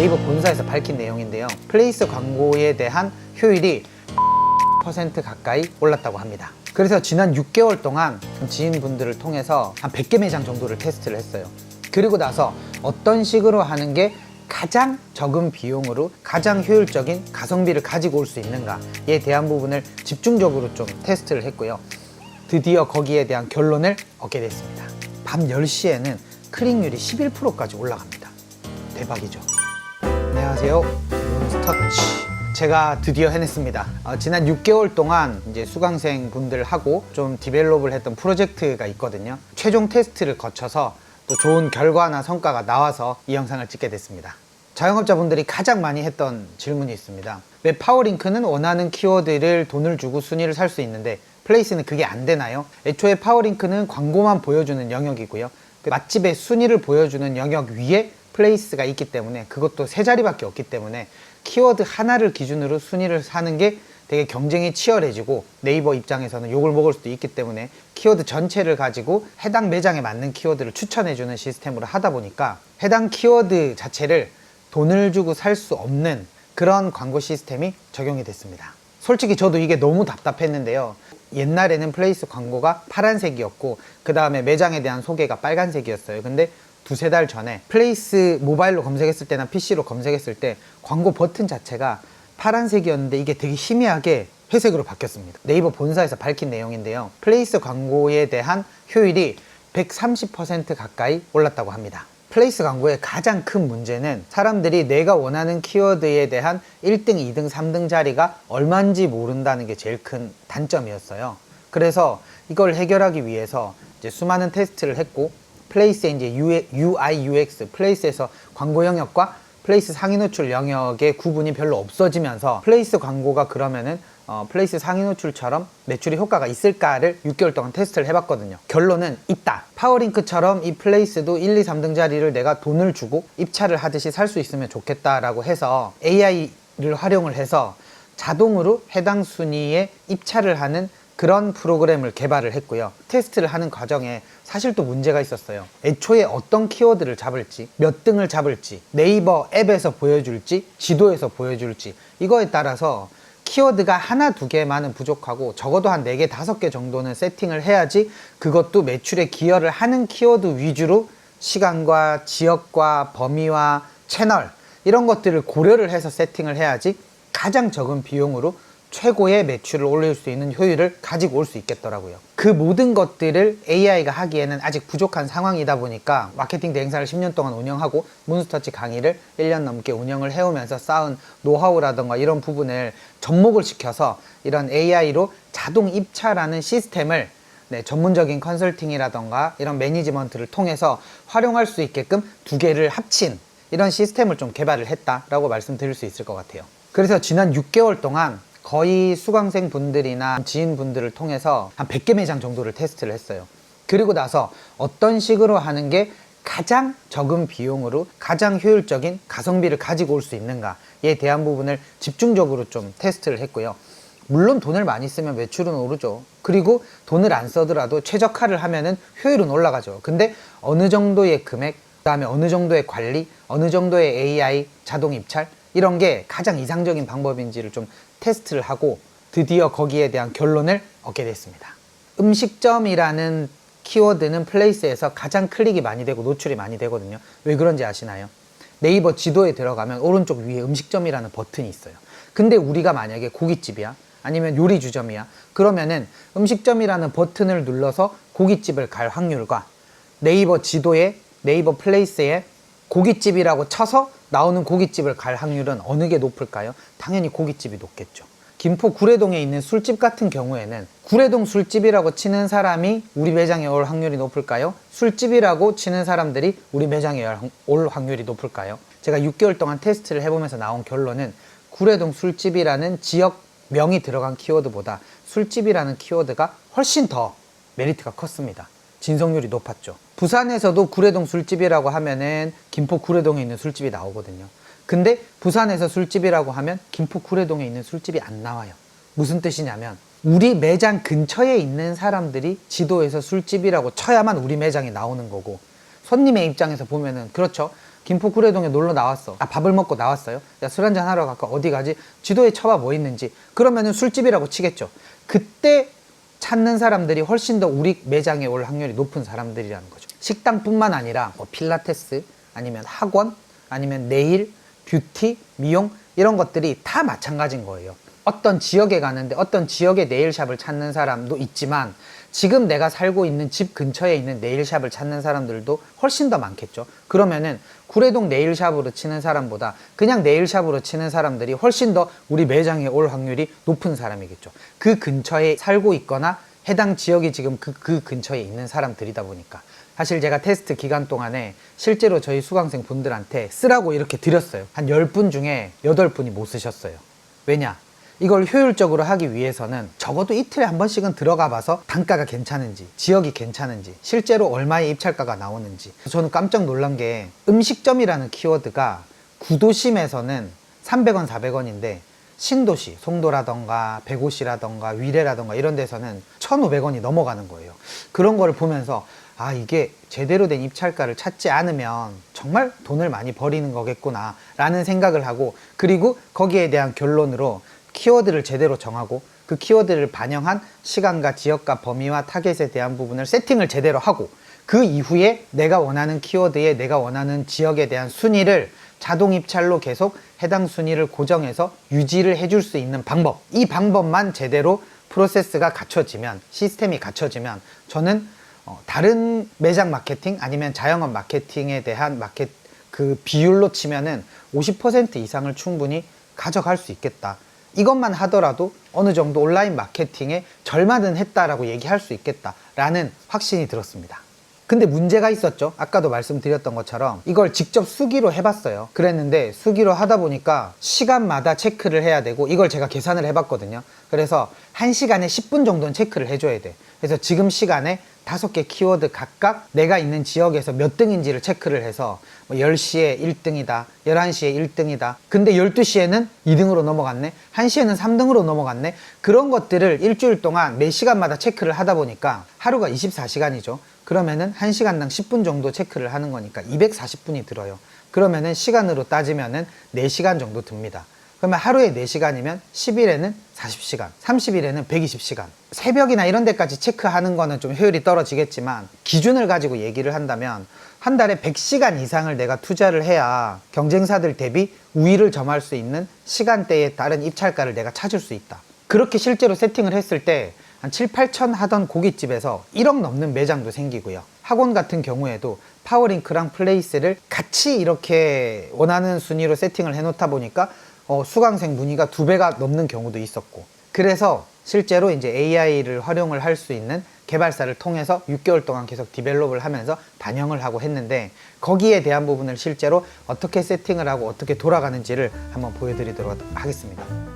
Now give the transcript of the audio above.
네이버 본사에서 밝힌 내용인데요. 플레이스 광고에 대한 효율이 % 가까이 올랐다고 합니다. 그래서 지난 6개월 동안 지인분들을 통해서 한 100개 매장 정도를 테스트를 했어요. 그리고 나서 어떤 식으로 하는 게 가장 적은 비용으로 가장 효율적인 가성비를 가지고 올 수 있는가에 대한 부분을 집중적으로 좀 테스트를 했고요. 드디어 거기에 대한 결론을 얻게 됐습니다. 밤 10시에는 클릭률이 11%까지 올라갑니다. 대박이죠. 안녕하세요, 몬스터치. 제가 드디어 해냈습니다. 지난 6개월 동안 이제 수강생 분들하고 좀 디벨롭을 했던 프로젝트가 있거든요. 최종 테스트를 거쳐서 또 좋은 결과나 성과가 나와서 이 영상을 찍게 됐습니다. 자영업자분들이 가장 많이 했던 질문이 있습니다. 왜 파워링크는 원하는 키워드를 돈을 주고 순위를 살 수 있는데 플레이스는 그게 안 되나요? 애초에 파워링크는 광고만 보여주는 영역이고요. 맛집의 순위를 보여주는 영역 위에 플레이스가 있기 때문에, 그것도 세 자리밖에 없기 때문에 키워드 하나를 기준으로 순위를 사는 게 되게 경쟁이 치열해지고 네이버 입장에서는 욕을 먹을 수도 있기 때문에 키워드 전체를 가지고 해당 매장에 맞는 키워드를 추천해주는 시스템으로 하다 보니까 해당 키워드 자체를 돈을 주고 살 수 없는 그런 광고 시스템이 적용이 됐습니다. 솔직히 저도 이게 너무 답답했는데요. 옛날에는 플레이스 광고가 파란색이었고 그 다음에 매장에 대한 소개가 빨간색이었어요. 근데 두세 달 전에 플레이스 모바일로 검색했을 때나 PC로 검색했을 때 광고 버튼 자체가 파란색이었는데 이게 되게 희미하게 회색으로 바뀌었습니다. 네이버 본사에서 밝힌 내용인데요. 플레이스 광고에 대한 효율이 130% 가까이 올랐다고 합니다. 플레이스 광고의 가장 큰 문제는 사람들이 내가 원하는 키워드에 대한 1등, 2등, 3등 자리가 얼마인지 모른다는 게 제일 큰 단점이었어요. 그래서 이걸 해결하기 위해서 이제 수많은 테스트를 했고, 플레이스의 이제 UI, UX, 플레이스에서 광고 영역과 플레이스 상위 노출 영역의 구분이 별로 없어지면서 플레이스 광고가 그러면은 플레이스 상위 노출처럼 매출의 효과가 있을까를 6개월 동안 테스트를 해봤거든요. 결론은 있다. 파워링크처럼 이 플레이스도 1, 2, 3등 자리를 내가 돈을 주고 입찰을 하듯이 살 수 있으면 좋겠다라고 해서 AI를 활용을 해서 자동으로 해당 순위에 입찰을 하는 그런 프로그램을 개발을 했고요. 테스트를 하는 과정에 사실 또 문제가 있었어요. 애초에 어떤 키워드를 잡을지, 몇 등을 잡을지, 네이버 앱에서 보여줄지, 지도에서 보여줄지, 이거에 따라서 키워드가 하나, 두 개만은 부족하고 적어도 한 4개, 5개 정도는 세팅을 해야지 그것도 매출에 기여를 하는 키워드 위주로 시간과 지역과 범위와 채널 이런 것들을 고려를 해서 세팅을 해야지 가장 적은 비용으로 최고의 매출을 올릴 수 있는 효율을 가지고 올 수 있겠더라고요. 그 모든 것들을 AI가 하기에는 아직 부족한 상황이다 보니까 마케팅 대행사를 10년 동안 운영하고 몬스터치 강의를 1년 넘게 운영을 해오면서 쌓은 노하우라던가 이런 부분을 접목을 시켜서 이런 AI로 자동 입찰하는 시스템을 전문적인 컨설팅이라던가 이런 매니지먼트를 통해서 활용할 수 있게끔 두 개를 합친 이런 시스템을 좀 개발을 했다라고 말씀드릴 수 있을 것 같아요. 그래서 지난 6개월 동안 거의 수강생 분들이나 지인분들을 통해서 한 100개 매장 정도를 테스트를 했어요. 그리고 나서 어떤 식으로 하는 게 가장 적은 비용으로 가장 효율적인 가성비를 가지고 올 수 있는가에 대한 부분을 집중적으로 좀 테스트를 했고요. 물론 돈을 많이 쓰면 매출은 오르죠. 그리고 돈을 안 써더라도 최적화를 하면은 효율은 올라가죠. 근데 어느 정도의 금액, 그다음에 어느 정도의 관리, 어느 정도의 AI 자동 입찰 이런 게 가장 이상적인 방법인지를 좀 테스트를 하고 드디어 거기에 대한 결론을 얻게 됐습니다. 음식점이라는 키워드는 플레이스에서 가장 클릭이 많이 되고 노출이 많이 되거든요. 왜 그런지 아시나요? 네이버 지도에 들어가면 오른쪽 위에 음식점이라는 버튼이 있어요. 근데 우리가 만약에 고깃집이야, 아니면 요리주점이야, 그러면은 음식점이라는 버튼을 눌러서 고깃집을 갈 확률과 네이버 지도에, 네이버 플레이스에 고깃집이라고 쳐서 나오는 고깃집을 갈 확률은 어느 게 높을까요? 당연히 고깃집이 높겠죠. 김포 구례동에 있는 술집 같은 경우에는 구례동 술집이라고 치는 사람이 우리 매장에 올 확률이 높을까요? 술집이라고 치는 사람들이 우리 매장에 올 확률이 높을까요? 제가 6개월 동안 테스트를 해보면서 나온 결론은 구례동 술집이라는 지역명이 들어간 키워드보다 술집이라는 키워드가 훨씬 더 메리트가 컸습니다. 진성률이 높았죠. 부산에서도 구례동 술집이라고 하면은 김포 구례동에 있는 술집이 나오거든요. 근데 부산에서 술집이라고 하면 김포 구례동에 있는 술집이 안 나와요. 무슨 뜻이냐면 우리 매장 근처에 있는 사람들이 지도에서 술집이라고 쳐야만 우리 매장에 나오는 거고, 손님의 입장에서 보면은 그렇죠. 김포 구례동에 놀러 나왔어. 아, 밥을 먹고 나왔어요. 야, 술 한잔 하러 갈까? 어디 가지? 지도에 쳐봐 뭐 있는지. 그러면은 술집이라고 치겠죠. 그때 찾는 사람들이 훨씬 더 우리 매장에 올 확률이 높은 사람들이라는 거죠. 식당뿐만 아니라 뭐 필라테스, 아니면 학원, 아니면 네일, 뷰티, 미용 이런 것들이 다 마찬가지인 거예요. 어떤 지역에 가는데 어떤 지역의 네일샵을 찾는 사람도 있지만 지금 내가 살고 있는 집 근처에 있는 네일샵을 찾는 사람들도 훨씬 더 많겠죠. 그러면은 구례동 네일샵으로 치는 사람보다 그냥 네일샵으로 치는 사람들이 훨씬 더 우리 매장에 올 확률이 높은 사람이겠죠. 그 근처에 살고 있거나 해당 지역이 지금 그 근처에 있는 사람들이다 보니까. 사실 제가 테스트 기간 동안에 실제로 저희 수강생 분들한테 쓰라고 이렇게 드렸어요. 한 10분 중에 8분이 못 쓰셨어요. 왜냐? 이걸 효율적으로 하기 위해서는 적어도 이틀에 한 번씩은 들어가 봐서 단가가 괜찮은지, 지역이 괜찮은지, 실제로 얼마의 입찰가가 나오는지. 저는 깜짝 놀란 게 음식점이라는 키워드가 구도심에서는 300원, 400원인데 신도시, 송도라던가 백오시라던가 위례라던가 이런 데서는 1,500원이 넘어가는 거예요. 그런 거를 보면서 아, 이게 제대로 된 입찰가를 찾지 않으면 정말 돈을 많이 버리는 거겠구나 라는 생각을 하고, 그리고 거기에 대한 결론으로 키워드를 제대로 정하고 그 키워드를 반영한 시간과 지역과 범위와 타겟에 대한 부분을 세팅을 제대로 하고, 그 이후에 내가 원하는 키워드에 내가 원하는 지역에 대한 순위를 자동 입찰로 계속 해당 순위를 고정해서 유지를 해줄 수 있는 방법, 이 방법만 제대로 프로세스가 갖춰지면, 시스템이 갖춰지면 저는 다른 매장 마케팅 아니면 자영업 마케팅에 대한 그 비율로 치면은 50% 이상을 충분히 가져갈 수 있겠다. 이것만 하더라도 어느 정도 온라인 마케팅에 절반은 했다라고 얘기할 수 있겠다라는 확신이 들었습니다. 근데 문제가 있었죠. 아까도 말씀드렸던 것처럼 이걸 직접 수기로 해봤어요. 그랬는데 수기로 하다 보니까 시간마다 체크를 해야 되고, 이걸 제가 계산을 해봤거든요. 그래서 1시간에 10분 정도는 체크를 해줘야 돼. 그래서 지금 시간에 5개 키워드 각각 내가 있는 지역에서 몇 등인지를 체크를 해서 10시에 1등이다, 11시에 1등이다, 근데 12시에는 2등으로 넘어갔네, 1시에는 3등으로 넘어갔네, 그런 것들을 일주일 동안 매 시간마다 체크를 하다 보니까 하루가 24시간이죠. 그러면은 1시간당 10분 정도 체크를 하는 거니까 240분이 들어요. 그러면은 시간으로 따지면은 4시간 정도 듭니다. 그러면 하루에 4시간이면 10일에는 40시간, 30일에는 120시간. 새벽이나 이런 데까지 체크하는 거는 좀 효율이 떨어지겠지만, 기준을 가지고 얘기를 한다면 한 달에 100시간 이상을 내가 투자를 해야 경쟁사들 대비 우위를 점할 수 있는 시간대에 따른 입찰가를 내가 찾을 수 있다. 그렇게 실제로 세팅을 했을 때 한 7, 8천 하던 고깃집에서 1억 넘는 매장도 생기고요. 학원 같은 경우에도 파워링크랑 플레이스를 같이 이렇게 원하는 순위로 세팅을 해놓다 보니까 수강생 문의가 2배가 넘는 경우도 있었고, 그래서 실제로 이제 AI를 활용을 할 수 있는 개발사를 통해서 6개월 동안 계속 디벨롭을 하면서 반영을 하고 했는데, 거기에 대한 부분을 실제로 어떻게 세팅을 하고 어떻게 돌아가는지를 한번 보여드리도록 하겠습니다.